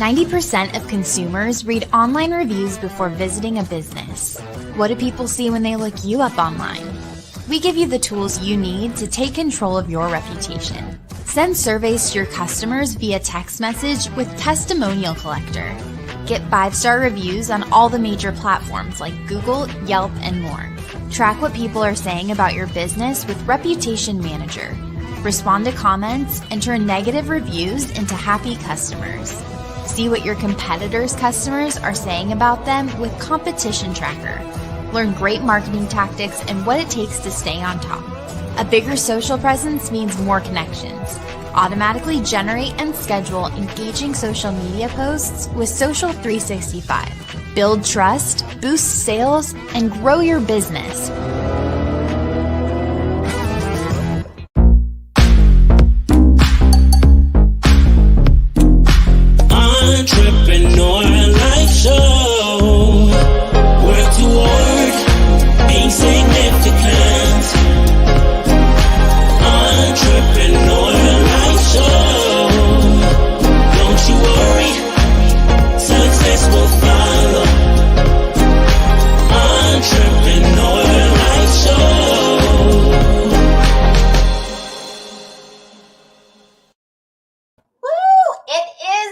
90% of consumers read online reviews before visiting a business. What do people see when they look you up online? We give you the tools you need to take control of your reputation. Send surveys to your customers via text message with Testimonial Collector. Get 5-star reviews on all the major platforms like Google, Yelp, and more. Track what people are saying about your business with Reputation Manager. Respond to comments and turn negative reviews into happy customers. See what your competitors' customers are saying about them with Competition Tracker. Learn great marketing tactics and what it takes to stay on top. A bigger social presence means more connections. Automatically generate and schedule engaging social media posts with Social 365. Build trust, boost sales, and grow your business. Entrepreneur Life Show. Work toward being significant. Entrepreneur Life Show. Don't you worry, success will follow. Entrepreneur Life Show. Woo! It is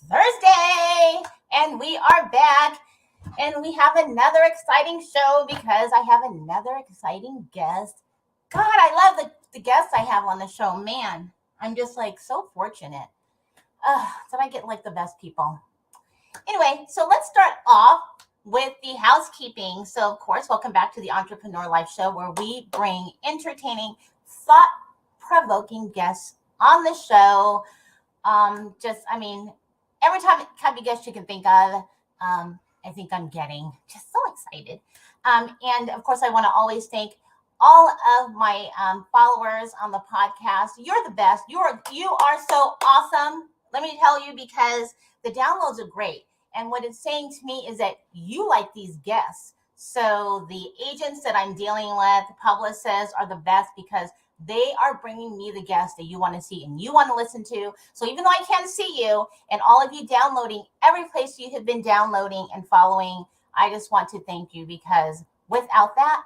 Thursday, and we are back, and we have another exciting show because I have another exciting guest. God, I love the guests I have on the show. Man, I'm just like so fortunate that I get like the best people. Anyway, so let's start off with the housekeeping. So, of course, welcome back to the Entrepreneur Life Show, where we bring entertaining, thought-provoking guests on the show. Every type of guest you can think of, I think I'm getting just so excited. And of course, I want to always thank all of my followers on the podcast. You're the best. You are so awesome. Let me tell you, because the downloads are great. And what it's saying to me is that you like these guests. So the agents that I'm dealing with, publicists, are the best because they are bringing me the guests that you want to see and you want to listen to. So even though I can't see you and all of you downloading every place you have been downloading and following, I just want to thank you, because without that,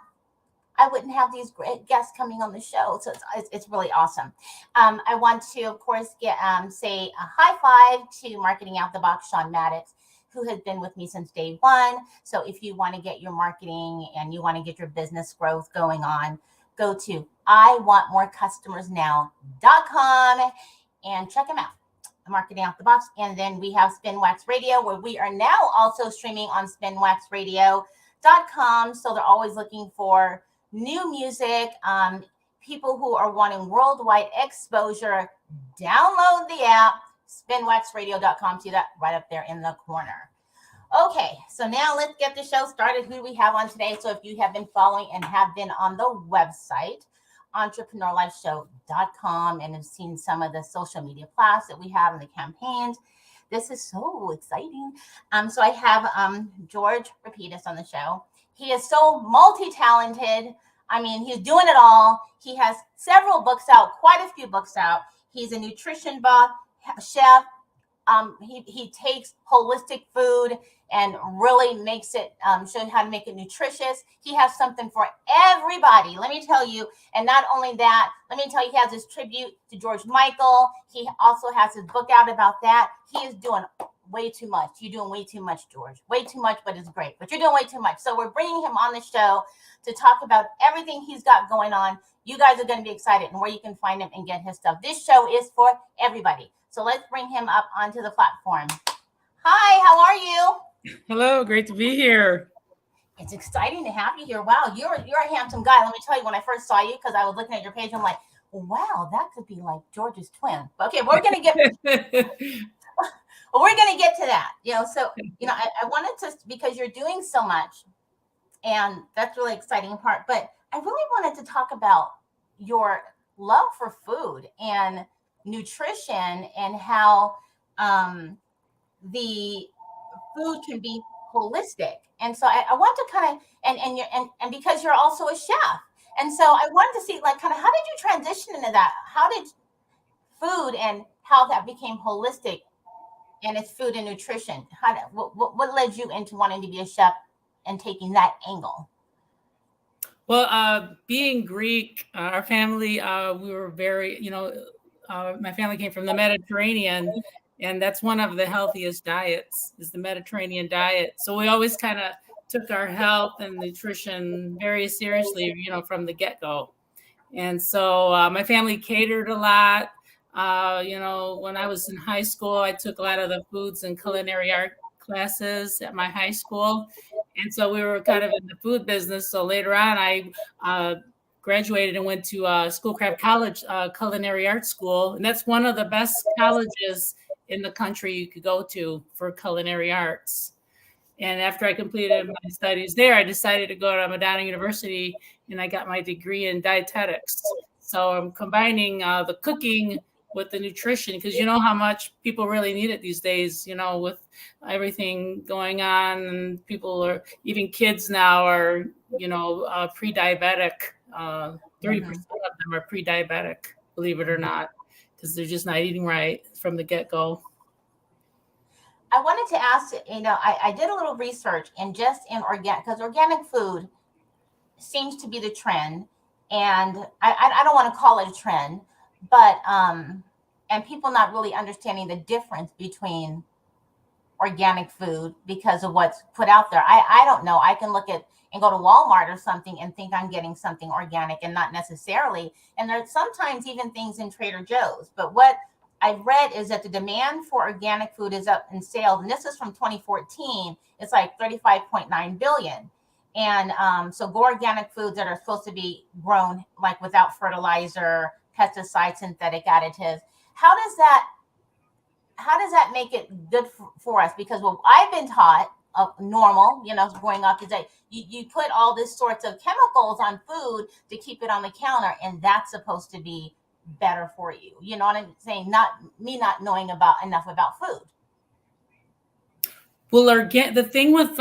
I wouldn't have these great guests coming on the show. So it's really awesome. I want to, of course, say a high five to Marketing Out the Box, Sean Maddox, who has been with me since day one. So if you want to get your marketing and you want to get your business growth going on, go to iwantmorecustomersnow.com and check them out. Marketing Out the Box. And then we have Spinwax Radio, where we are now also streaming on spinwaxradio.com. So they're always looking for new music. People who are wanting worldwide exposure, download the app, spinwaxradio.com. See that right up there in the corner. Okay, so now let's get the show started. Who do we have on today? So if you have been following and have been on the website, entrepreneurlifeshow.com, and have seen some of the social media posts that we have in the campaigns, this is so exciting. So I have George Rapitis on the show. He is so multi-talented. I mean, he's doing it all. He has several books out, quite a few books out. He's a nutrition buff, chef. He takes holistic food and really makes it, show you how to make it nutritious. He has something for everybody, let me tell you. And not only that, let me tell you, he has his tribute to George Michael. He also has his book out about that. He is doing way too much. You're doing way too much, George. Way too much, but it's great. But you're doing way too much. So we're bringing him on the show to talk about everything he's got going on. You guys are going to be excited and where you can find him and get his stuff. This show is for everybody. So let's bring him up onto the platform. Hi, how are you? Hello, great to be here. It's exciting to have you here. Wow, you're a handsome guy. Let me tell you, when I first saw you, because I was looking at your page, I'm like, wow, that could be like George's twin. Okay, we're gonna get to that. So I wanted to, because you're doing so much, and that's really exciting part. But I really wanted to talk about your love for food and nutrition and how the food can be holistic. And so I want to kind of, and because you're also a chef. And so I wanted to see, like, kind of, how did you transition into that? How did food and how that became holistic and it's food and nutrition. What led you into wanting to be a chef and taking that angle? Well, being Greek, our family, we were very, my family came from the Mediterranean, and that's one of the healthiest diets is the Mediterranean diet. So we always kind of took our health and nutrition very seriously, from the get-go. And so my family catered a lot. When I was in high school, I took a lot of the foods and culinary art classes at my high school. And so we were kind of in the food business. So later on, I graduated and went to Schoolcraft College, Culinary Arts School. And that's one of the best colleges in the country you could go to for culinary arts. And after I completed my studies there, I decided to go to Madonna University, and I got my degree in dietetics. So I'm combining the cooking with the nutrition, because you know how much people really need it these days, with everything going on, and people are, even kids now are, pre-diabetic. 30% of them are pre-diabetic, believe it or not, because they're just not eating right from the get-go. I wanted to ask, I did a little research and just in organic, because organic food seems to be the trend. And I don't want to call it a trend, but, and people not really understanding the difference between organic food because of what's put out there. I don't know. I can look at and go to Walmart or something and think I'm getting something organic and not necessarily. And there's sometimes even things in Trader Joe's. But what I read is that the demand for organic food is up in sales. And this is from 2014. It's like 35.9 billion. And so go organic foods that are supposed to be grown like without fertilizer, pesticides, synthetic additives. How does that make it good for us? Because what I've been taught of normal, growing up, is that you put all this sorts of chemicals on food to keep it on the counter, and that's supposed to be better for you. You know what I'm saying? Not knowing enough about food. Well, the thing with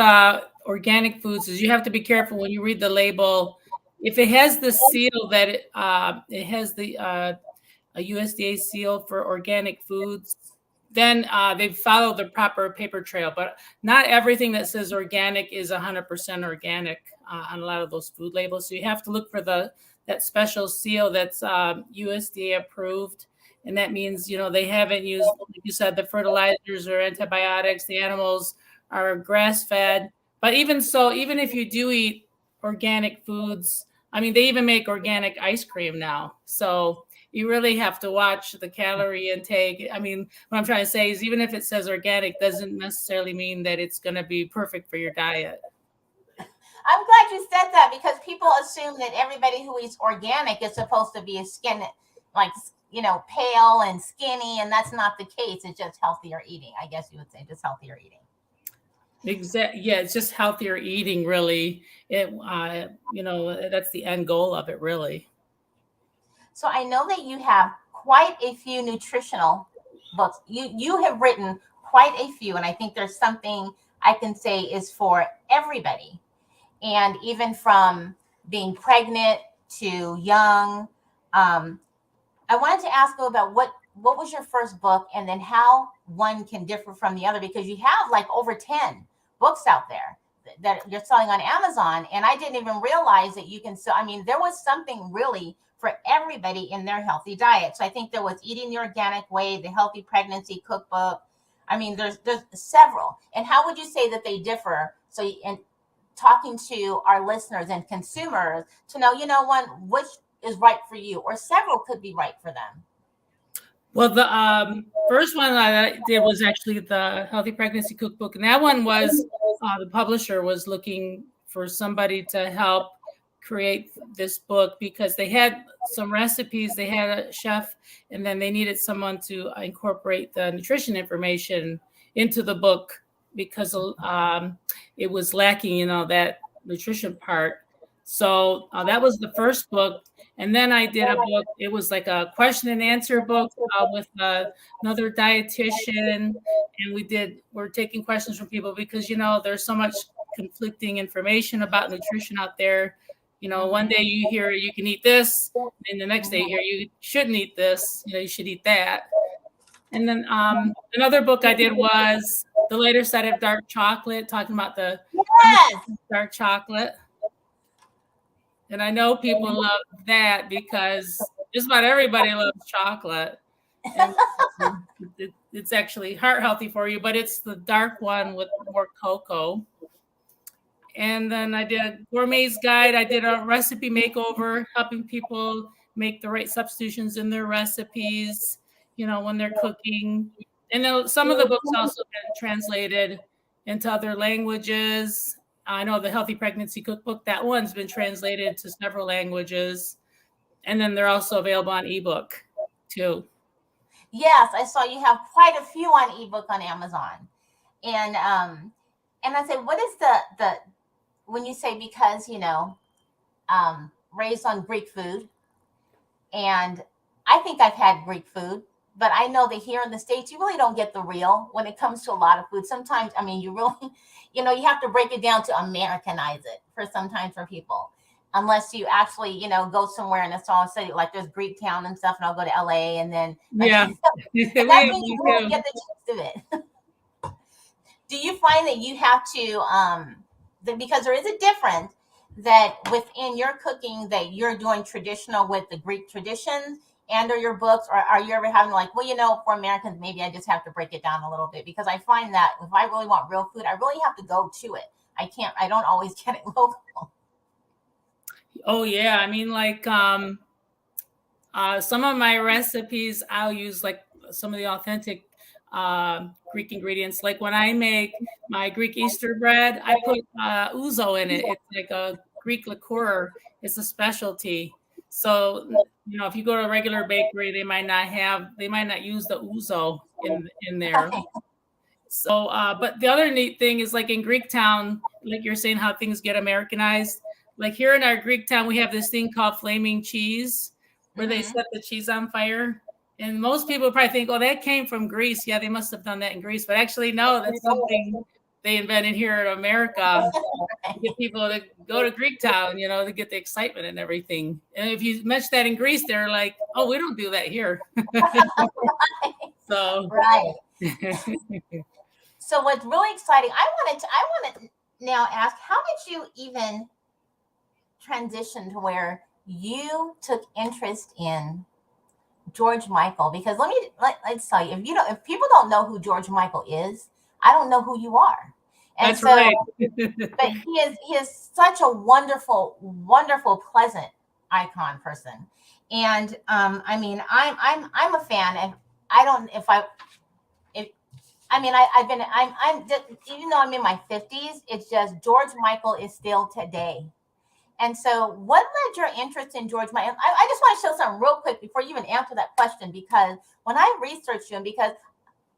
organic foods is you have to be careful when you read the label. If it has the seal that it has the a USDA seal for organic foods, then they follow the proper paper trail. But not everything that says organic is 100% organic on a lot of those food labels. So you have to look for that special seal that's USDA approved. And that means, they haven't used, like you said, the fertilizers or antibiotics. The animals are grass-fed. But even so, even if you do eat organic foods, I mean, they even make organic ice cream now. So you really have to watch the calorie intake. I mean, what I'm trying to say is even if it says organic, doesn't necessarily mean that it's going to be perfect for your diet. I'm glad you said that, because people assume that everybody who eats organic is supposed to be pale and skinny, and that's not the case. It's just healthier eating. I guess you would say just healthier eating. Exactly. Yeah, it's just healthier eating, really. That's the end goal of it, really. So I know that you have quite a few nutritional books. You have written quite a few, and I think there's something I can say is for everybody. And even from being pregnant to young, I wanted to ask you about what was your first book, and then how one can differ from the other, because you have like over 10 books out there that you're selling on Amazon. And I didn't even realize that you can sell. I mean, there was something really for everybody in their healthy diet. So I think there was Eating the Organic Way, the Healthy Pregnancy Cookbook. I mean, there's several. And how would you say that they differ? So, and talking to our listeners and consumers to know, which is right for you, or several could be right for them. Well, the first one I did was actually the Healthy Pregnancy Cookbook. And that one was, the publisher was looking for somebody to help create this book, because they had some recipes, they had a chef, and then they needed someone to incorporate the nutrition information into the book, because it was lacking, that nutrition part. So that was the first book. And then I did a book. It was like a question and answer book with another dietitian. And we're taking questions from people, because, there's so much conflicting information about nutrition out there. One day you hear you can eat this, and the next day you hear you shouldn't eat this. You should eat that. And then another book I did was The Lighter Side of Dark Chocolate, talking about the Yes. dark chocolate. And I know people love that because just about everybody loves chocolate. And it's actually heart healthy for you, but it's the dark one with more cocoa. And then I did Gourmet's Guide. I did a recipe makeover, helping people make the right substitutions in their recipes, when they're cooking. And then some of the books also been translated into other languages. I know the Healthy Pregnancy Cookbook, that one's been translated to several languages. And then they're also available on ebook too. Yes, I saw you have quite a few on ebook on Amazon. And I said, what is the when you say, because raised on Greek food, and I think I've had Greek food, but I know that here in the States, you really don't get the real when it comes to a lot of food. Sometimes, I mean, you really, you have to break it down to Americanize it for people, unless you actually, go somewhere in a small city, like there's Greek town and stuff, and I'll go to LA, and then Yeah, and that's when you really get the gist of it. Do you find that you have to, because there is a difference that within your cooking that you're doing traditional with the Greek traditions and or your books, or are you ever having like, well, for Americans, maybe I just have to break it down a little bit, because I find that if I really want real food, I really have to go to it. I don't always get it local. Oh yeah. I mean, like some of my recipes, I'll use like some of the authentic Greek ingredients. Like when I make my Greek Easter bread, I put ouzo in it. It's like a Greek liqueur. It's a specialty. So, if you go to a regular bakery, they might not use the ouzo in there. So, but the other neat thing is, like in Greek town, like you're saying, how things get Americanized. Like here in our Greek town, we have this thing called flaming cheese, where they set the cheese on fire. And most people probably think, oh, that came from Greece. Yeah, they must have done that in Greece. But actually, no, that's something they invented here in America to get people to go to Greek town, to get the excitement and everything. And if you mention that in Greece, they're like, oh, we don't do that here. So right. So what's really exciting, I want to now ask, how did you even transition to where you took interest in George Michael? Because let's tell you, if people don't know who George Michael is, I don't know who you are. And that's right. But he is such a wonderful, wonderful, pleasant icon person. And I mean, I'm a fan, and I'm even though I'm in my 50s, it's just George Michael is still today. And so what led your interest in George Michael? I just want to show something real quick before you even answer that question, because when I researched him, because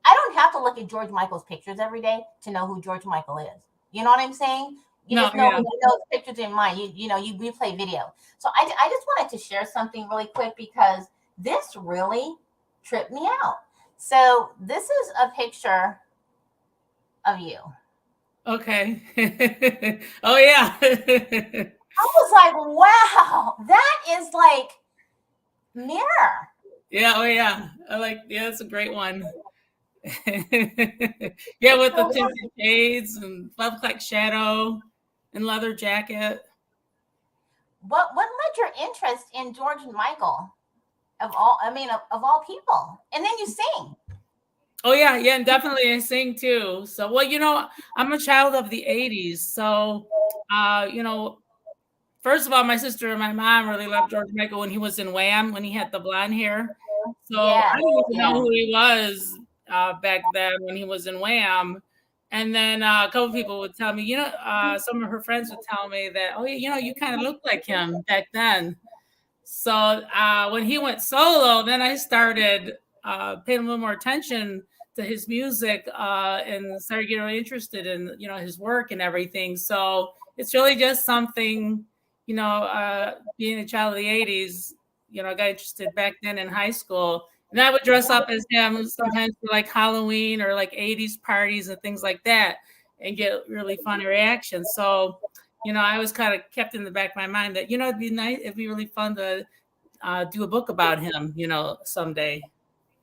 I don't have to look at George Michael's pictures every day to know who George Michael is. You know what I'm saying? You just know those pictures in mind. You replay video. So I just wanted to share something really quick, because this really tripped me out. So this is a picture of you. Okay. Oh yeah. I was like, wow, that is like mirror. Yeah. Oh yeah. That's a great one. Yeah, with the tinted shades and 12 o'clock shadow and leather jacket. What led your interest in George Michael of all people? And then you sing. Oh yeah, and definitely I sing too. So I'm a child of the 80s. So first of all, my sister and my mom really loved George Michael when he was in Wham, when he had the blonde hair. So I didn't even know who he was back then when he was in Wham. And then a couple people would tell me, some of her friends would tell me that, oh, you kind of looked like him back then. So when he went solo, then I started paying a little more attention to his music and started getting really interested in, his work and everything. So it's really just something, being a child of the 80s, I got interested back then in high school. And I would dress up as him sometimes for like Halloween or like 80s parties and things like that and get really funny reactions. So, I was kind of kept in the back of my mind that, it'd be really fun to do a book about him, someday.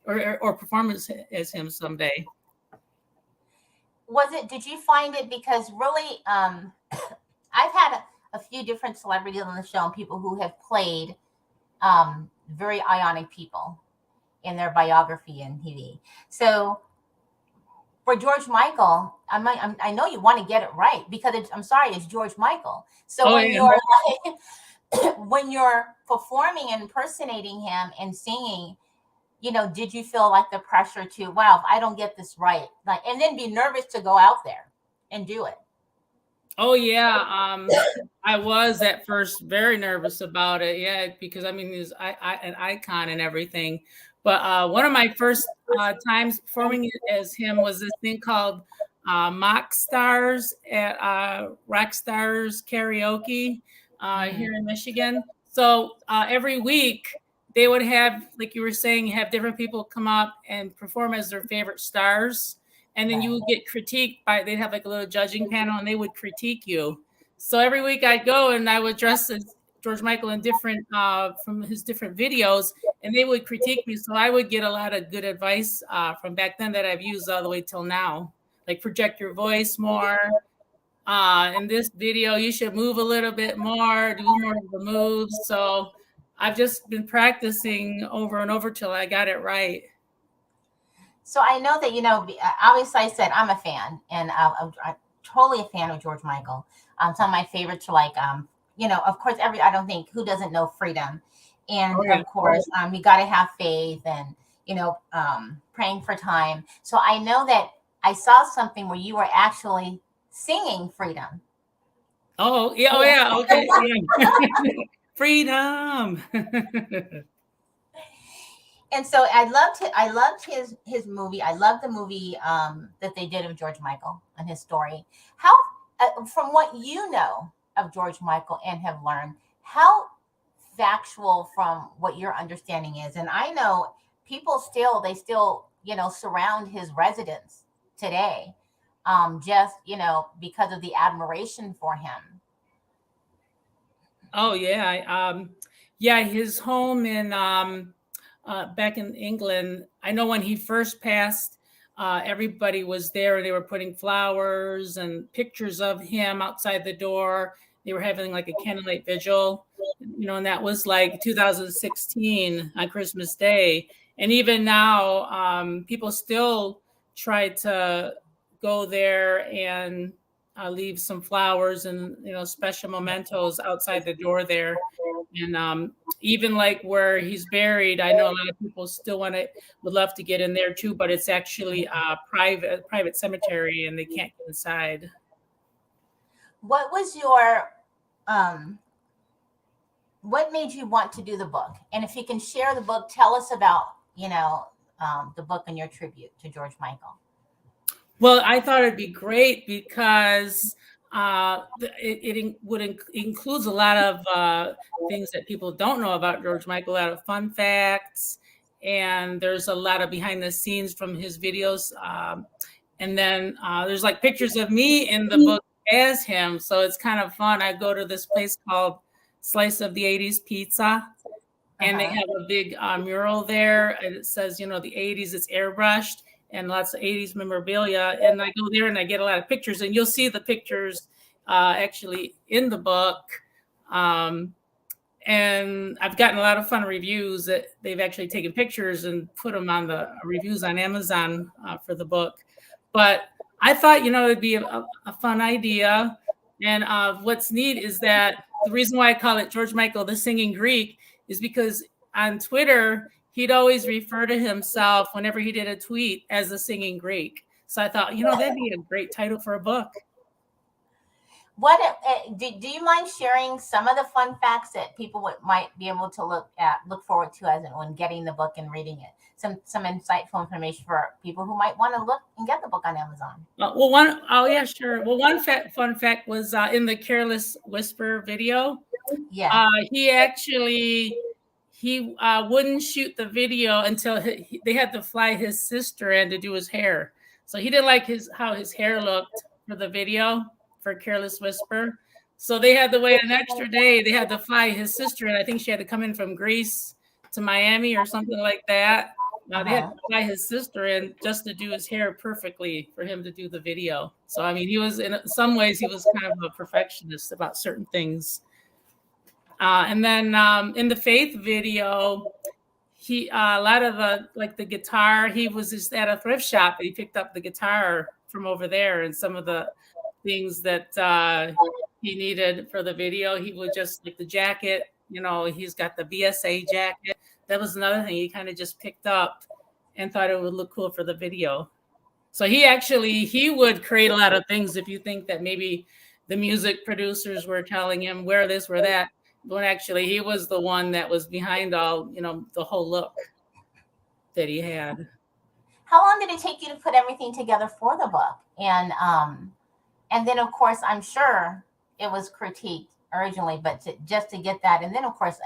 or perform as him someday. Did you find it, because really, I've had a few different celebrities on the show and people who have played very ionic people in their biography in TV. So for George Michael, I know you want to get it right, because it's George Michael. So you're when you're performing and impersonating him and singing, did you feel like the pressure to, wow, if I don't get this right, and then be nervous to go out there and do it? Oh yeah, I was at first very nervous about it. Yeah, because he's an icon and everything. But one of my first times performing as him was this thing called Mock Stars at Rockstars Karaoke here in Michigan. So every week they would have, like you were saying, have different people come up and perform as their favorite stars. And then you would get critiqued they'd have like a little judging panel and they would critique you. So every week I'd go and I would dress as George Michael in different, from his different videos, and they would critique me. So I would get a lot of good advice from back then that I've used all the way till now. Like, project your voice more. In this video, you should move a little bit more, do more of the moves. So I've just been practicing over and over till I got it right. So I know that, obviously I said I'm a fan, and I'm totally a fan of George Michael. Some of my favorites are like, of course, I don't think, who doesn't know Freedom? And of course, you got to have faith, and, praying for time. So I know that I saw something where you were actually singing Freedom. Oh, yeah. Oh, yeah. Okay. Yeah. Freedom. And so I loved his movie. I loved the movie that they did of George Michael and his story. How, from what you know of George Michael and have learned, how factual from what your understanding is? And I know people still surround his residence today, just because of the admiration for him. Oh yeah, his home in back in England. I know when he first passed, everybody was there. They were putting flowers and pictures of him outside the door. They were having like a candlelight vigil, and that was like 2016 on Christmas Day. And even now, people still try to go there and leave some flowers and special mementos outside the door there. And even like where he's buried, I know a lot of people still would love to get in there too, but it's actually a private cemetery and they can't get inside. What was your what made you want to do the book? And if you can share the book, tell us about the book and your tribute to George Michael. Well, I thought it'd be great because it includes a lot of things that people don't know about George Michael, a lot of fun facts, and there's a lot of behind the scenes from his videos. And then there's like pictures of me in the book as him. So it's kind of fun. I go to this place called Slice of the 80s Pizza, and they have a big mural there, and it says, the 80s, it's airbrushed, and lots of 80s memorabilia. And I go there and I get a lot of pictures, and you'll see the pictures actually in the book. And I've gotten a lot of fun reviews that they've actually taken pictures and put them on the reviews on Amazon for the book. But I thought, it'd be a fun idea. And what's neat is that the reason why I call it George Michael, the Singing Greek, is because on Twitter, he'd always refer to himself whenever he did a tweet as the Singing Greek. So I thought, that'd be a great title for a book. What do you mind sharing some of the fun facts that people might be able to look forward to as when getting the book and reading it? Some insightful information for people who might want to look and get the book on Amazon. Sure. Well, one fun fact was in the Careless Whisper video. Yeah. He wouldn't shoot the video until they had to fly his sister in to do his hair. So he didn't like how his hair looked for the video for Careless Whisper. So they had to wait an extra day. They had to fly his sister in. I think she had to come in from Greece to Miami or something like that. Now they had to fly his sister in just to do his hair perfectly for him to do the video. So I mean, he was in some ways he was kind of a perfectionist about certain things. And then in the Faith video, he a lot of the guitar. He was just at a thrift shop and he picked up the guitar from over there, and some of the things that he needed for the video. He would just like the jacket. You know, he's got the BSA jacket. That was another thing he kind of just picked up and thought it would look cool for the video. So he would create a lot of things if you think that maybe the music producers were telling him wear this, wear that. But actually he was the one that was behind all, you know, the whole look that he had. How long did it take you to put everything together for the book? And then of course, I'm sure it was critiqued originally, but just to get that, and then of course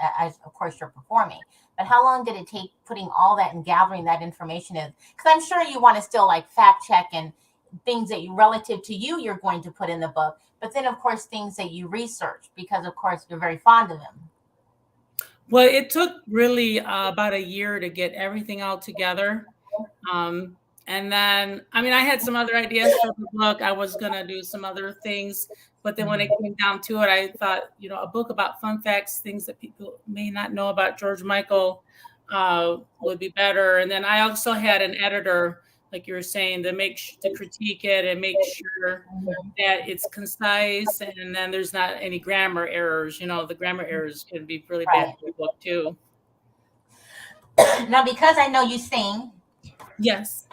you're performing. But how long did it take putting all that and gathering that information in? Because I'm sure you want to still like fact check and things that you relative to you're going to put in the book. But then of course things that you research, because of course you're very fond of them. Well, it took really about a year to get everything all together. And then, I mean, I had some other ideas for the book. I was going to do some other things. But then when it came down to it, I thought, you know, a book about fun facts, things that people may not know about George Michael would be better. And then I also had an editor, like you were saying, to critique it and make sure that it's concise and then there's not any grammar errors. You know, the grammar errors can be really bad for the book too. Now, because I know you sing. Yes.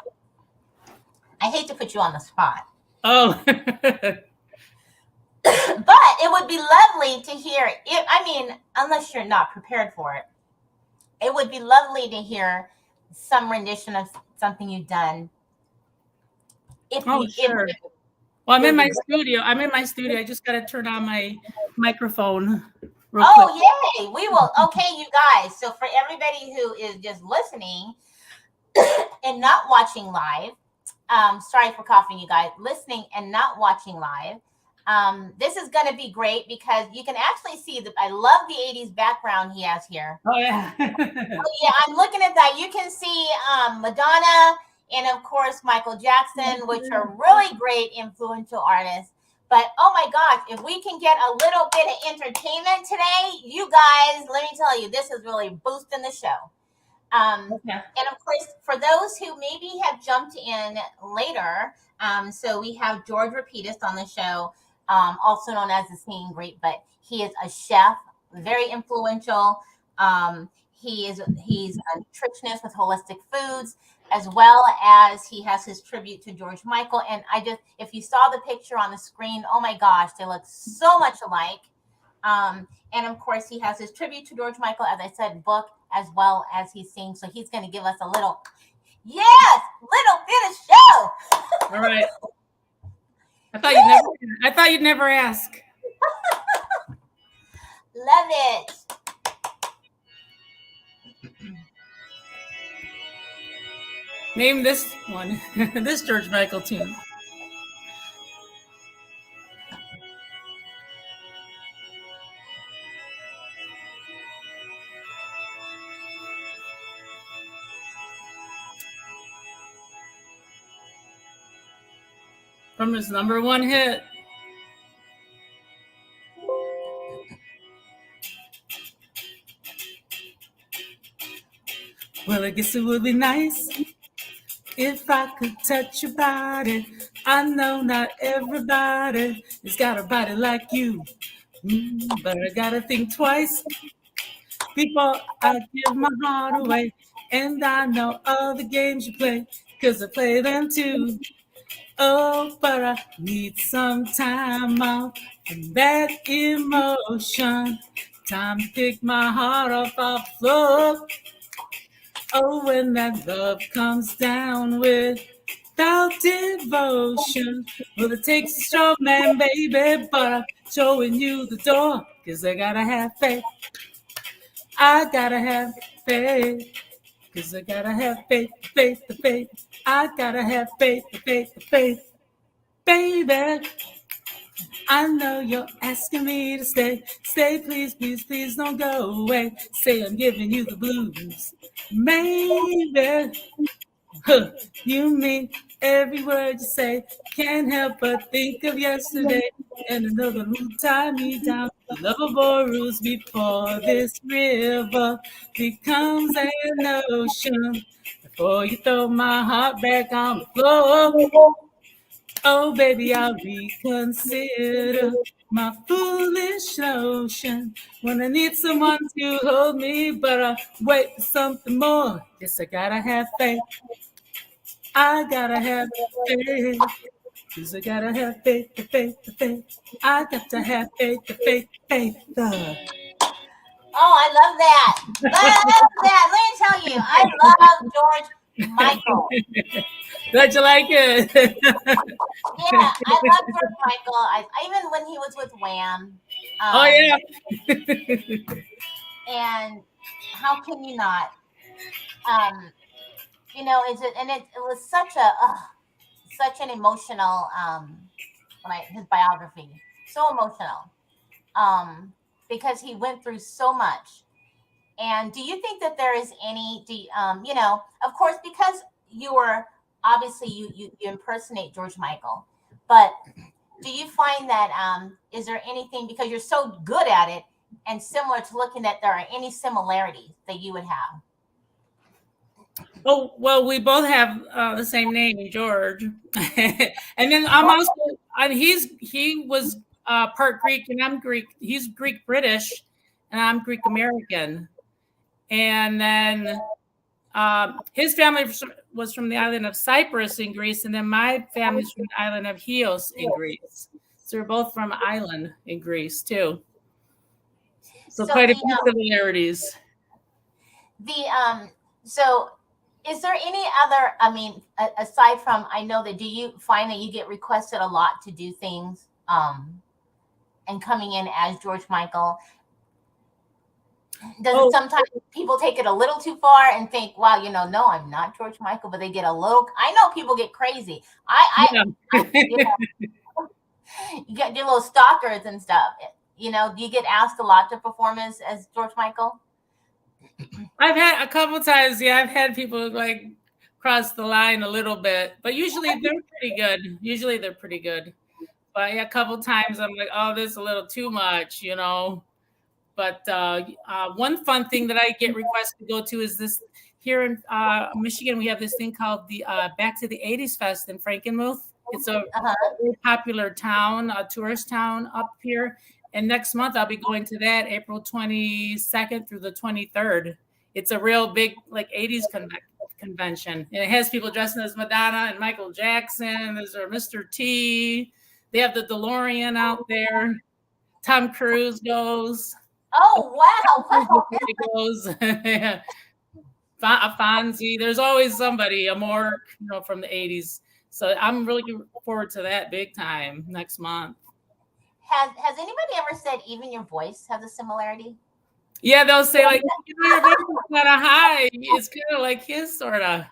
I hate to put you on the spot. Oh. But it would be lovely to hear it. I mean, unless you're not prepared for it, it would be lovely to hear some rendition of something you've done. Sure. Well, I'm in my studio. I just got to turn on my microphone. Yay. We will. Okay, you guys. So for everybody who is just listening and not watching live, sorry for coughing, you guys, listening and not watching live. This is going to be great because you can actually see that I love the 80s background he has here. Oh, yeah. I'm looking at that. You can see Madonna and, of course, Michael Jackson, which are really great influential artists. But, oh, my gosh, if we can get a little bit of entertainment today, you guys, let me tell you, this is really boosting the show. And, of course, for those who maybe have jumped in later, so we have George Rapitis on the show. Also known as the Singing Great, but he is a chef, very influential. He's a nutritionist with holistic foods, as well as he has his tribute to George Michael. And if you saw the picture on the screen, oh my gosh, they look so much alike. And of course, he has his tribute to George Michael, as I said, book, as well as he sings. So he's going to give us a little bit of show. All right. I thought you'd never ask. Love it. Name this one, this George Michael tune. From his #1 hit. Well, I guess it would be nice if I could touch your body. I know not everybody has got a body like you, but I gotta think twice before I give my heart away. And I know all the games you play, 'cause I play them too. Oh, but I need some time off from that emotion. Time to pick my heart off the floor. Oh, when that love comes down without devotion. Well, it takes a strong man, baby, but I'm showing you the door. 'Cause I gotta have faith. I gotta have faith. 'Cause I gotta have faith. I gotta have faith, baby. I know you're asking me to stay. Stay, please, please, please don't go away. Say I'm giving you the blues. Maybe huh, you mean every word you say. Can't help but think of yesterday. And another who tie me down. Lovable rules before this river becomes an ocean. Before you throw my heart back on the floor. Oh, baby, I'll reconsider my foolish notion when I need someone to hold me, but I wait for something more. Yes, I gotta have faith. I gotta have faith. 'Cause I gotta have faith, the faith, the faith. I got to have faith, the faith, faith. Oh, I love that. Love that. Let me tell you, I love George Michael. Glad you like it. Yeah, I love George Michael. Even when he was with Wham. Oh, yeah. And how can you not? You know, it was such an emotional his biography, so emotional, because he went through so much. And do you think that there is any, you know, of course, because you were obviously you impersonate George Michael, but do you find that is there anything, because you're so good at it and similar to looking at, there are any similarities that you would have? Oh, well, we both have the same name, George. And then I'm also, he was part Greek and I'm Greek. He's Greek British and I'm Greek American. And then his family was from the island of Cyprus in Greece. And then my family's from the island of Chios in Greece. So we're both from an island in Greece too. So quite a few similarities. So is there any other, I mean, aside from, I know that, do you find that you get requested a lot to do things and coming in as George Michael? Does it sometimes people take it a little too far and think, wow, you know, no, I'm not George Michael, but they get a little, I know people get crazy. You get your little stalkers and stuff. You know, do you get asked a lot to perform as George Michael? I've had a couple times, yeah, I've had people like cross the line a little bit, but usually they're pretty good. But yeah, a couple times I'm like, oh, this is a little too much, you know. But one fun thing that I get requested to go to is this here in Michigan. We have this thing called the Back to the 80s Fest in Frankenmuth. It's a very popular town, a tourist town up here. And next month I'll be going to that, April 22nd through the 23rd. It's a real big like 80s convention. And it has people dressing as Madonna and Michael Jackson. There's our Mr. T. They have the DeLorean out there. Tom Cruise goes. Oh, wow. Goes. Fonzie. There's always somebody, a Mork, you know, from the 80s. So I'm really looking forward to that big time next month. Has anybody ever said even your voice has a similarity? Yeah, they'll say like, you know, your voice is kind of high. It's kind of like his, sort of.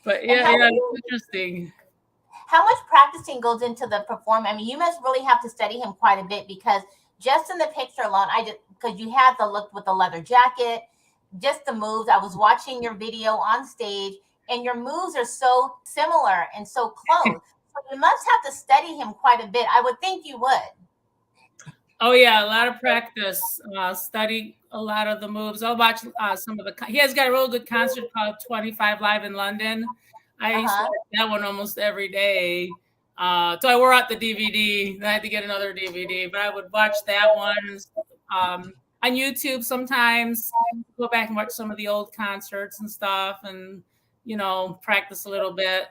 But yeah, it's interesting. How much practicing goes into the performance? I mean, you must really have to study him quite a bit, because just in the picture alone, because you had the look with the leather jacket, just the moves. I was watching your video on stage, and your moves are so similar and so close. So you must have to study him quite a bit. I would think you would. Oh yeah, a lot of practice. Study a lot of the moves. I'll watch some of the. He has got a real good concert called 25 Live in London. I used to watch that one almost every day. So I wore out the DVD. And I had to get another DVD, but I would watch that one on YouTube sometimes. Go back and watch some of the old concerts and stuff, and you know, practice a little bit.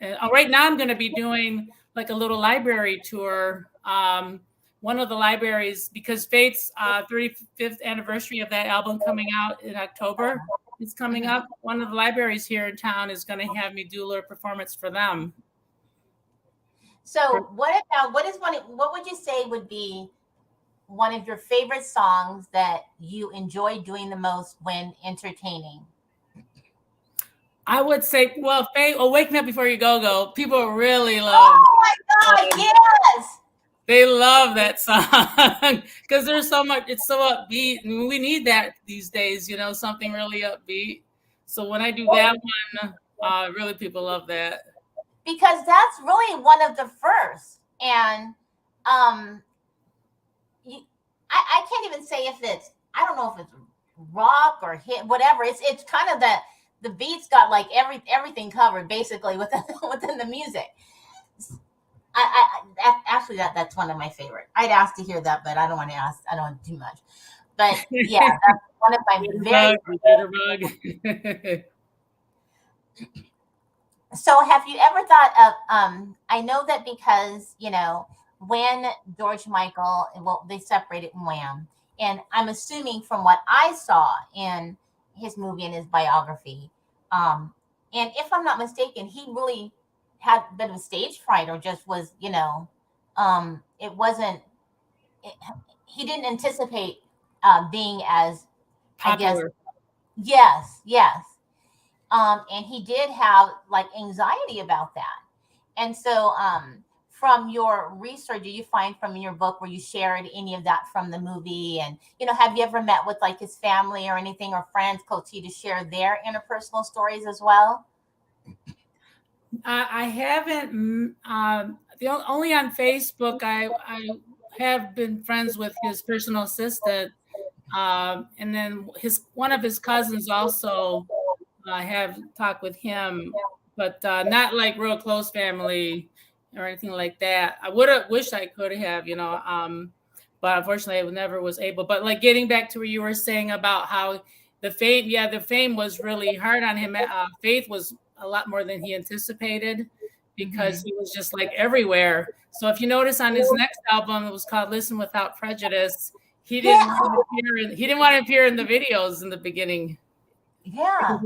And right now I'm going to be doing like a little library tour. One of the libraries, because Faith's 35th anniversary of that album coming out in October is coming up. One of the libraries here in town is going to have me do a little performance for them. So what would you say would be one of your favorite songs that you enjoy doing the most when entertaining? I would say, well, Faith, Waking Up Before You Go, people really love. Oh my God, yes. They love that song because there's so much, it's so upbeat. And we need that these days, something really upbeat. So when I do that one, really people love that. Because that's really one of the first. And I can't even say if it's, I don't know if it's rock or hit, whatever. It's kind of the beats got like everything covered basically within the music. Actually that's one of my favorite. I'd ask to hear that, but I don't want to ask. I don't want too much. But yeah, that's one of my very. So have you ever thought of? I know that because when George Michael, well, they separated Wham, and I'm assuming from what I saw in his movie and his biography, and if I'm not mistaken, he really had a bit of stage fright, or just was, it wasn't. He didn't anticipate being as popular. I guess, yes. And he did have like anxiety about that. And so, from your research, do you find from your book where you shared any of that from the movie? And, have you ever met with like his family or anything, or friends, Coach T, to share their interpersonal stories as well? I haven't. Only on Facebook. I have been friends with his personal assistant, and then one of his cousins also. I have talked with him, but not like real close family or anything like that. I would have wished I could have, but unfortunately I never was able. But like getting back to what you were saying about how the fame was really hard on him. Faith was a lot more than he anticipated because he was just like everywhere. So if you notice on his next album, it was called Listen Without Prejudice. He didn't want to appear in the videos in the beginning. Yeah.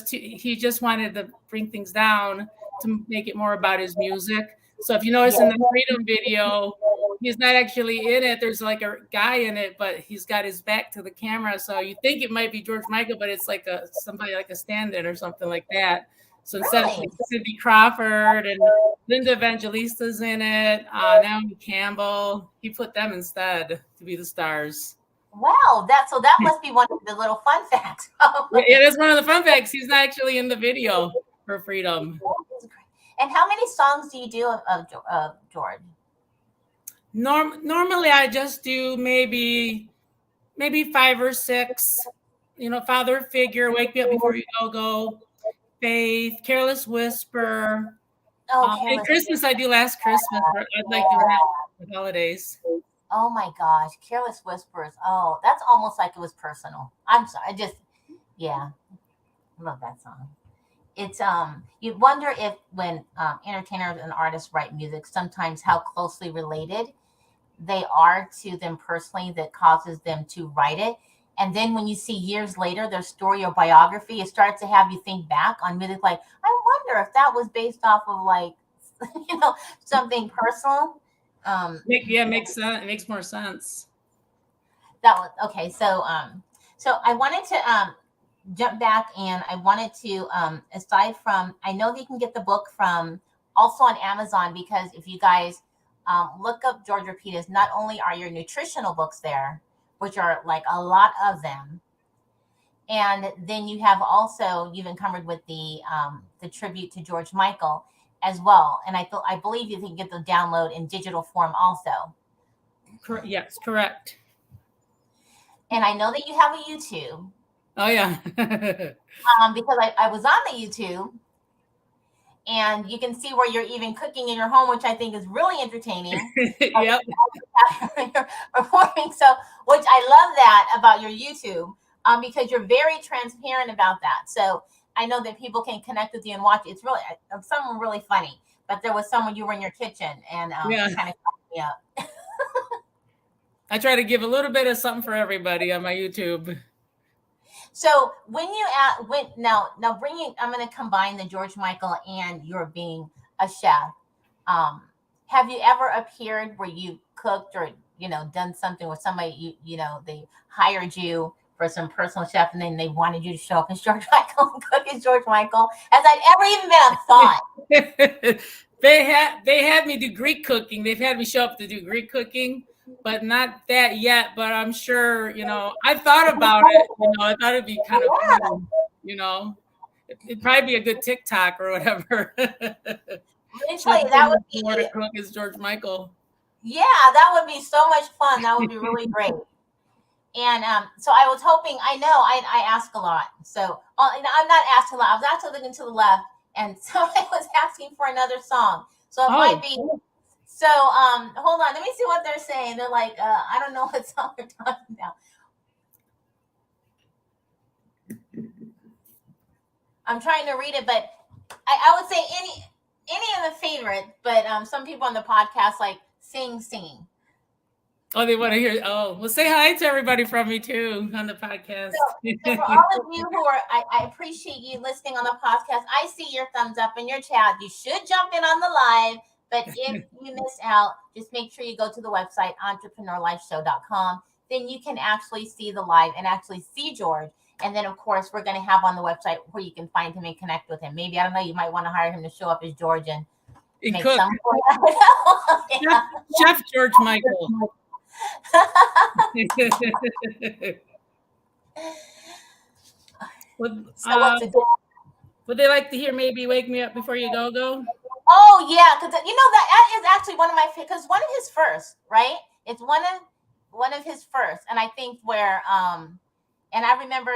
He just wanted to bring things down to make it more about his music. So if you notice in the Freedom video, he's not actually in it. There's like a guy in it, but he's got his back to the camera. So you think it might be George Michael, but it's like somebody like a stand-in or something like that. So instead of Cindy Crawford and Linda Evangelista's in it, Naomi Campbell, he put them instead to be the stars. Wow, that must be one of the little fun facts. It is one of the fun facts. He's not actually in the video for Freedom. And how many songs do you do of George? Normally, I just do maybe 5 or 6. Father Figure, Wake Me Up Before You Go, Faith, Careless Whisper. And Christmas, I do Last Christmas. I'd like to do that for the holidays. Oh my gosh, Careless Whispers. Oh, that's almost like it was personal. I'm sorry. I love that song. It's you wonder if when entertainers and artists write music, sometimes how closely related they are to them personally that causes them to write it. And then when you see years later their story or biography, it starts to have you think back on music like, I wonder if that was based off of like something personal. Makes sense. It makes more sense. That was okay. So I wanted to jump back, and I wanted to aside from, I know that you can get the book from also on Amazon, because if you guys look up George Rapitis, not only are your nutritional books there, which are like a lot of them, and then you have also, you've encumbered with the tribute to George Michael as well. And I believe you can get the download in digital form also. Yes, correct. And I know that you have a YouTube. Oh yeah. Because I was on the YouTube, and you can see where you're even cooking in your home, which I think is really entertaining. Yep. Performing, so, which I love that about your YouTube, because you're very transparent about that. So I know that people can connect with you and watch it. It's really someone really funny, but there was someone, you were in your kitchen and kind of caught me up. I try to give a little bit of something for everybody on my YouTube. So when you now bringing, I'm going to combine the George Michael and your being a chef. Have you ever appeared where you cooked or done something with somebody they hired you for some personal chef, and then they wanted you to show up as George Michael and cook as George Michael. Has that ever even been a thought? They had me do Greek cooking. They've had me show up to do Greek cooking, but not that yet. But I'm sure, I thought about it. I thought it'd be kind of fun, It'd probably be a good TikTok or whatever. Let me tell you, that would be to cook as George Michael. Yeah, that would be so much fun. That would be really great. And so I was hoping. I know I ask a lot, so I'm not asking a lot. I was actually looking to the left, and somebody was asking for another song. So it might be. So hold on, let me see what they're saying. They're like, I don't know what song they're talking about. I'm trying to read it, but I would say any of the favorite, but some people on the podcast like singing. Oh, they want to hear. Oh, well, say hi to everybody from me too on the podcast. So for all of you who are, I appreciate you listening on the podcast. I see your thumbs up in your chat. You should jump in on the live, but if you missed out, just make sure you go to the website, entrepreneurlifeshow.com. Then you can actually see the live and actually see George. And then, of course, we're going to have on the website where you can find him and connect with him. Maybe, I don't know, you might want to hire him to show up as George and make cook. some. Chef George Michael. Would they like to hear maybe Wake Me Up Before You Go? Oh, yeah, because that is actually one of my, because one of his first, right? It's one of his first, and I think where and I remember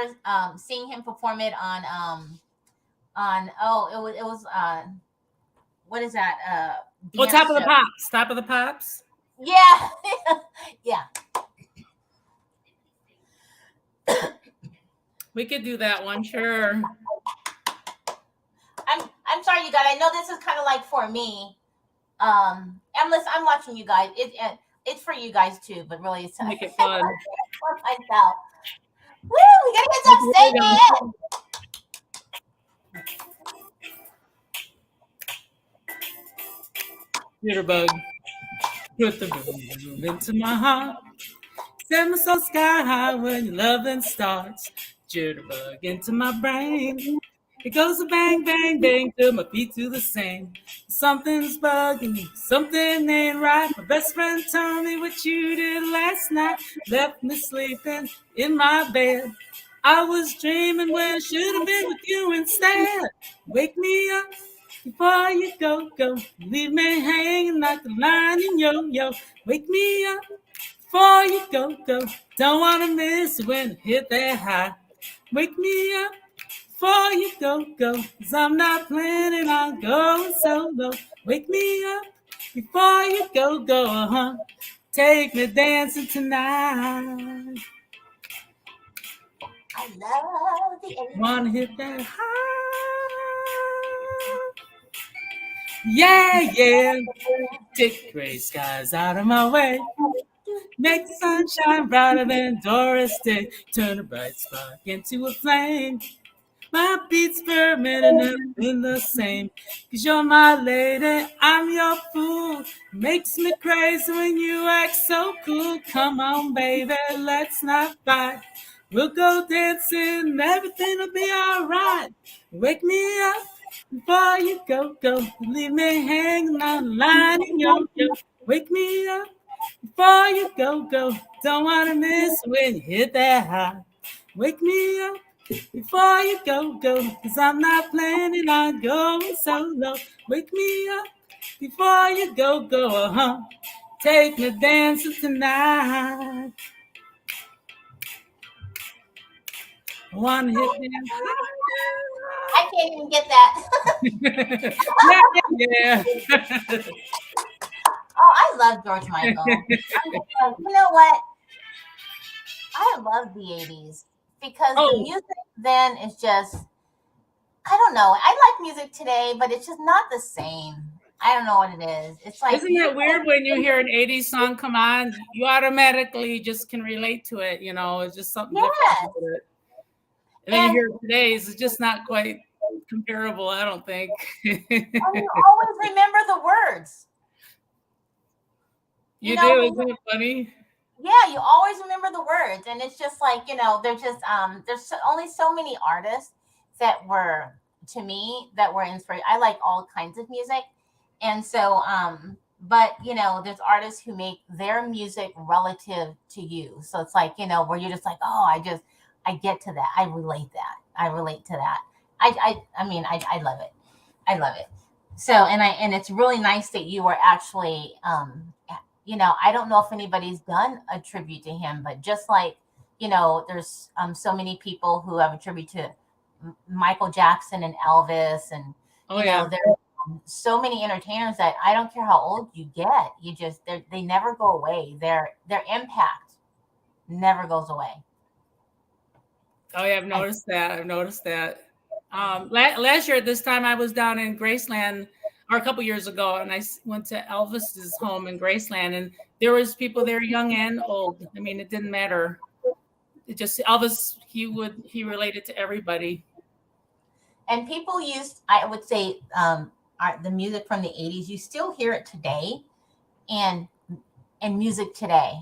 seeing him perform it on what is that? Top of the Pops. Top of the Pops. Yeah. Yeah. We could do that one, sure. I'm sorry, you guys. I know this is kind of like for me. I'm watching you guys. It's for you guys too, but really it's make it fun. For myself. Woo! We gotta get some singing. Jitterbug, put the boom into my heart. Send my soul sky high when your loving starts. Jitterbug into my brain. It goes a bang, bang, bang till my feet do the same. Something's bugging me, something ain't right. My best friend told me what you did last night. Left me sleeping in my bed. I was dreaming when I should have been with you instead. Wake me up before you go. Leave me hanging like the line in yo-yo. Wake me up before you go. Don't want to miss it when I hit that high. Wake me up before you go, 'cause I'm not planning on going solo. Wake me up before you go, Take me dancing tonight. I love the energy. Wanna hit that high? Yeah. Take gray skies out of my way. Make the sunshine brighter than Doris Day. Turn a bright spark into a flame. My beats per minute never been the same. 'Cause you're my lady, I'm your fool. Makes me crazy when you act so cool. Come on, baby, let's not fight. We'll go dancing, everything'll be alright. Wake me up before you go. Leave me hanging on the line in yo-yo. Wake me up before you go. Don't wanna miss when you hit that high. Wake me up before you go, 'cause I'm not planning on going solo. Wake me up before you go, Take me dancing tonight. Wanna hit that? I can't even get that. Yeah. Oh, I love George Michael. You know what? I love the 80s because the music then is just, I don't know. I like music today, but it's just not the same. I don't know what it is. It's like, isn't it weird when you hear an 80s song come on, you automatically just can relate to it, it's just something different with it. And then you hear today's, it's just not quite comparable, I don't think. You always remember the words. You do, isn't it funny? Yeah, you always remember the words, and it's just like, there's only so many artists that were, to me, that were inspired. I like all kinds of music, and so but there's artists who make their music relative to you, so it's like, where you're just like, oh, I get to that, I relate to that. I love it. I love it. So, and it's really nice that you were actually, I don't know if anybody's done a tribute to him, but just like, there's so many people who have a tribute to Michael Jackson and Elvis, and Oh yeah. there are so many entertainers that I don't care how old you get, they never go away. Their impact never goes away. Oh yeah, I've noticed that. Last year at this time, I was down in Graceland, or a couple years ago, and I went to Elvis's home in Graceland, and there was people there, young and old. I mean, it didn't matter. It just Elvis. He related to everybody. And people used, I would say, the music from the 80s. You still hear it today, and music today.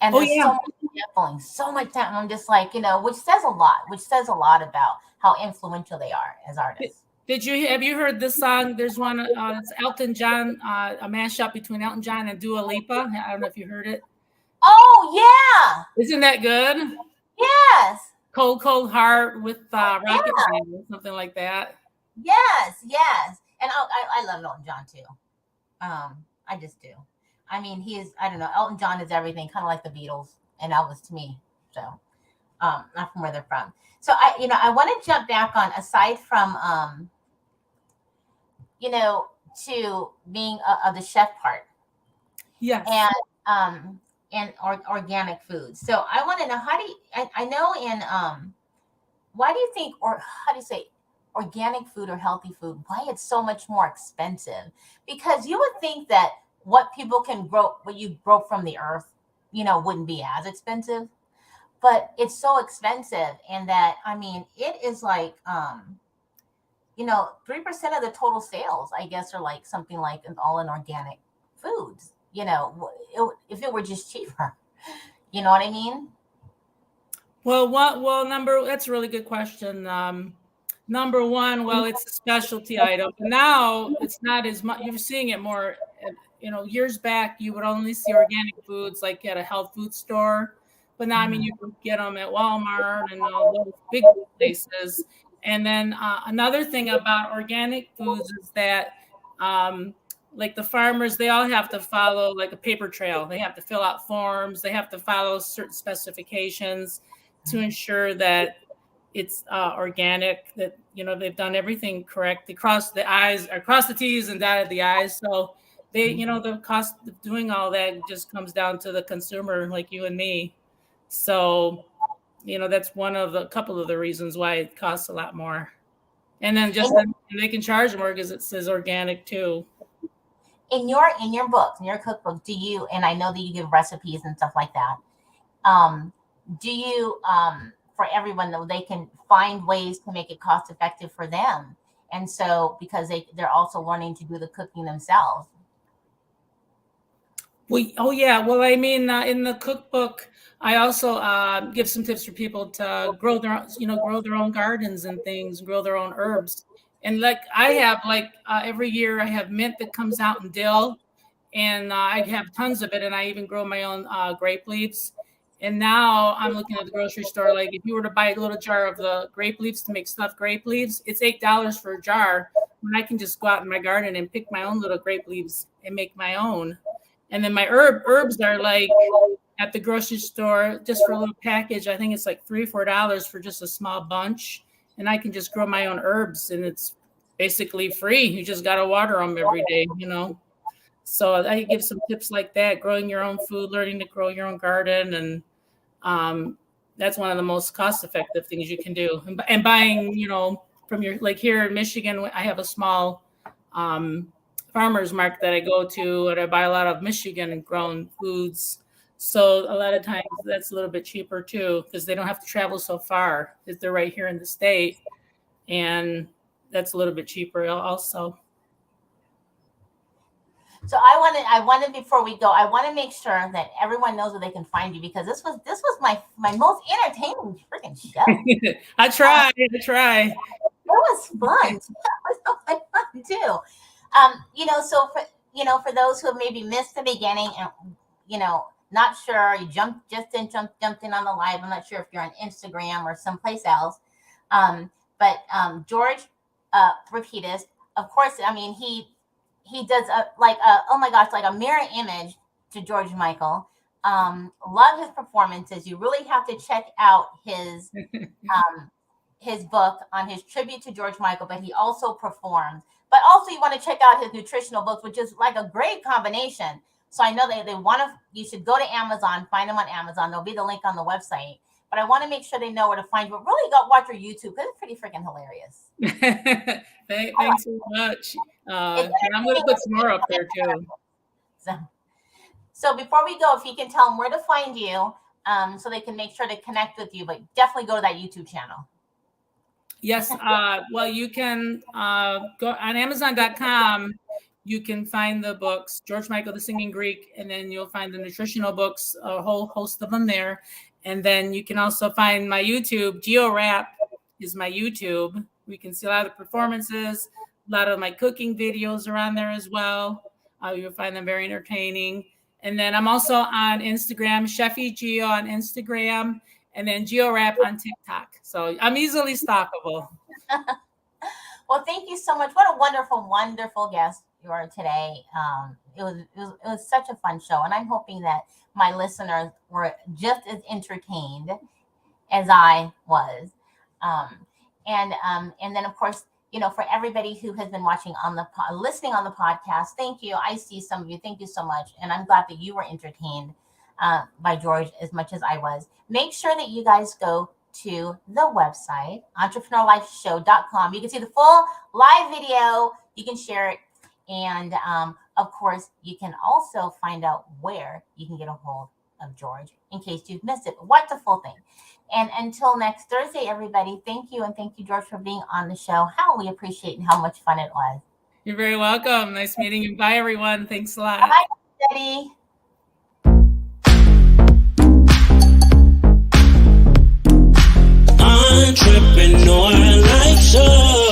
And Oh there's yeah. so much sampling, so much time. I'm just like, which says a lot about how influential they are as artists. Have you heard this song? There's one, it's Elton John, a mashup between Elton John and Dua Lipa. I don't know if you heard it. Oh yeah. Isn't that good? Yes. Cold Cold Heart with Rocket Man or something like that. Yes. And I love Elton John too. I just do. I mean, I don't know, Elton John is everything, kind of like the Beatles and Elvis to me. So, not from where they're from. So I want to jump back on, aside from, to being the chef part. Yes. And organic foods. So I want to know, I know why do you think, or how do you say, organic food or healthy food, why it's so much more expensive? Because you would think that what you grow from the earth, wouldn't be as expensive, but it's so expensive. And that, I mean, it is like, 3% of the total sales, I guess, are like something like all in organic foods, if it were just cheaper, you know what I mean? Well, that's a really good question. Number one, well, it's a specialty item. Now it's not as much. You're seeing it more. Years back, you would only see organic foods like at a health food store. But now, I mean, you can get them at Walmart and all those big places. And then another thing about organic foods is that, like the farmers, they all have to follow like a paper trail. They have to fill out forms. They have to follow certain specifications to ensure that it's organic, that, they've done everything correct. They cross the T's and dotted the I's. So they, the cost of doing all that just comes down to the consumer, like you and me. So, that's a couple of the reasons why it costs a lot more. And then they can charge more because it says organic too. In your books, in your cookbook, and I know that you give recipes and stuff like that, do you, for everyone, though, they can find ways to make it cost effective for them, and so because they're also learning to do the cooking themselves? Oh yeah. Well, I mean, in the cookbook, I also give some tips for people to grow their own gardens and things, grow their own herbs. And like I have, every year I have mint that comes out and dill, and I have tons of it. And I even grow my own grape leaves. And now I'm looking at the grocery store. Like if you were to buy a little jar of the grape leaves to make stuffed grape leaves, it's $8 for a jar. When I can just go out in my garden and pick my own little grape leaves and make my own. And then my herbs are like at the grocery store, just for a little package. I think it's like $3 or $4 for just a small bunch. And I can just grow my own herbs, and it's basically free. You just got to water them every day, So I give some tips like that, growing your own food, learning to grow your own garden. And that's one of the most cost-effective things you can do. And buying, from like here in Michigan, I have a small farmer's market that I go to, and I buy a lot of Michigan and grown foods. So a lot of times that's a little bit cheaper too, because they don't have to travel so far, because they're right here in the state. And that's a little bit cheaper also. So I wanted before we go, I want to make sure that everyone knows where they can find you, because this was my most entertaining freaking show. I try. It was fun. It was so much fun too. So for those who have maybe missed the beginning and not sure, you jumped in on the live. I'm not sure if you're on Instagram or someplace else. But George Rapitis, of course, I mean, he does oh my gosh, like a mirror image to George Michael. Love his performances. You really have to check out his book on his tribute to George Michael, but he also performed. But also you want to check out his nutritional books, which is like a great combination. So I know you should go to Amazon, find them on Amazon. There'll be the link on the website. But I want to make sure they know where to find you. But really watch your YouTube, because it's pretty freaking hilarious. Thanks so much. And I'm going to put some more up there too. So before we go, if you can tell them where to find you, so they can make sure to connect with you, but definitely go to that YouTube channel. Yes. Well, you can go on Amazon.com. You can find the books, George Michael, The Singing Greek, and then you'll find the nutritional books, a whole host of them there. And then you can also find my YouTube. GeoRap is my YouTube. We can see a lot of the performances. A lot of my cooking videos are on there as well. You'll find them very entertaining. And then I'm also on Instagram, Chefy Geo on Instagram, and then GeoRap on TikTok. So I'm easily stalkable. Well, thank you so much. What a wonderful, wonderful guest you are today. It was such a fun show, and I'm hoping that my listeners were just as entertained as I was. And then of course, for everybody who has been watching listening on the podcast, thank you. I see some of you. Thank you so much. And I'm glad that you were entertained by George as much as I was. Make sure that you guys go to the website, entrepreneurlifeshow.com. You can see the full live video. You can share it. And of course, you can also find out where you can get a hold of George in case you've missed it. But watch the full thing. And until next Thursday, everybody, thank you. And thank you, George, for being on the show. How we appreciate and how much fun it was. You're very welcome. Nice meeting you. Bye, everyone. Thanks a lot. Bye, Betty. Entrepreneur Life Show.